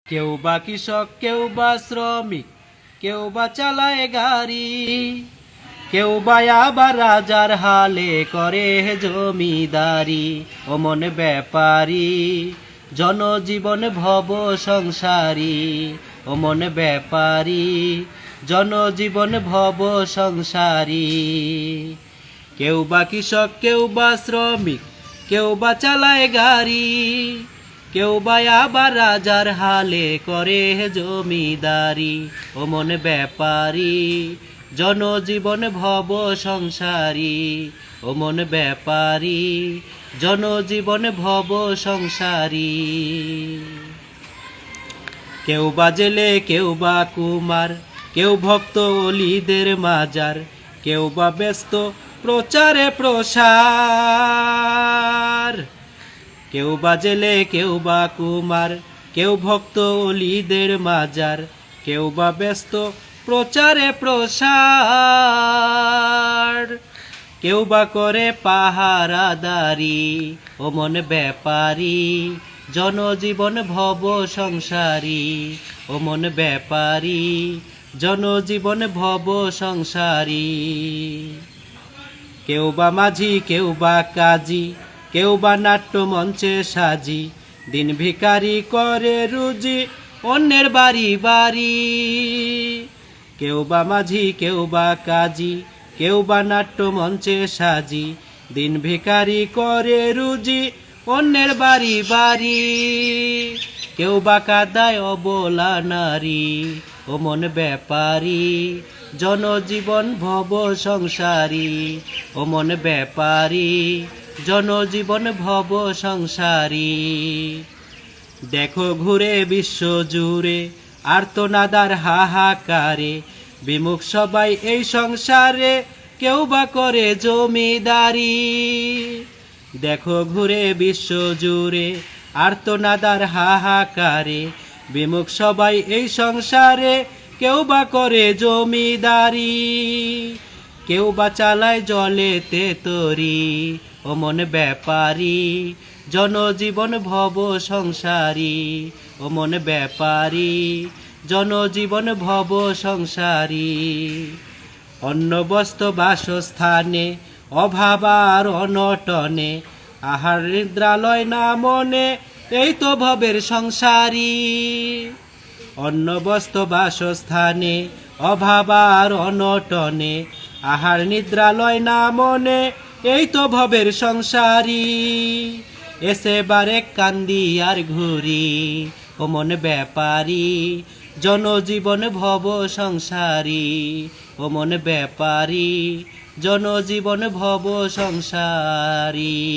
কেউ বা কৃষক, কেউ বা শ্রমিক, কেউ বা চালায় গাড়ি, কেউ বা আবার রাজার হালে করে জমিদারি। ও মন ব্যাপারী, জনজীবন ভব সংসারী। ও মন ব্যাপারী, জনজীবন ভব সংসারী। কেউ বা কৃষক, কেউ বা শ্রমিক, কেউ বা চালায় গাড়ি, কেউ বা আবার রাজার হালে করে জমিদারি। ও মন ব্যাপারী, জনজীবন ভব সংসারী। ও মন ব্যাপারী, জনজীবন ভব সংসারী। কেউ বা জেলে, কেউ বা কুমার, কেউ ভক্ত অলিদের মাজার, কেউ বা ব্যস্ত প্রচারে প্রসার। কেউ বা জেলে, কেউ বা কুমার, কেউ ভক্ত অলিদের মাজার, কেউ বা ব্যস্ত প্রচারে প্রসার। কেউ বা করে পাহারাদারি। ও মন ব্যাপারী, জনজীবন ভব সংসারী। ও মন ব্যাপারী, জনজীবন ভব সংসারী। কেউ বা মাঝি, কেউ বা কাজী, কেউ বা নাট্য মঞ্চে সাজি, দিন ভিখারি করে রুজি অন্যের বাড়ি বাড়ি। কেউ বা মাঝি, কেউ বা কাজী, কেউ বা নাট্য মঞ্চে সাজি, দিন ভিখারি করে রুজি অন্যের বাড়ি বাড়ি। কেউ বা কাদায় অবলা নারী। ও মন ব্যাপারী, জনজীবন ভব সংসারী। ও মন ব্যাপারী, জনজীবন ভব সংসারী। দেখো ঘুরে বিশ্ব জুড়ে আর্তনাদার হাহাকারে, বিমুখ সবাই এই সংসারে, কেউ বা করে জমিদারি। দেখো ঘুরে বিশ্ব জুড়ে আর্তনাদার হাহাকারে, বিমুখ সবাই এই সংসারে, কেউ বা করে জমিদারি। কেউ বা চালায় জলেতে তরি। ও মন ব্যাপারী, জনজীবন ভব সংসারী। ও মন ব্যাপারী, জনজীবন ভব সংসারী। অন্ন বস্ত্র বাসস্থানে, অভাব আর অনটনে, আহার নিদ্রালয় না মনে, এই তো ভবের সংসারী। অন্ন বস্ত্র বাসস্থানে, অভাব আর অনটনে, আহার নিদ্রালয় না মনে, এই তো ভবের সংসারী। এসে বারে কান্দি আর ঘুরি। ও মন ব্যাপারী, জনজীবন ভব সংসারী। ও মন ব্যাপারী, জনজীবন ভব সংসারী।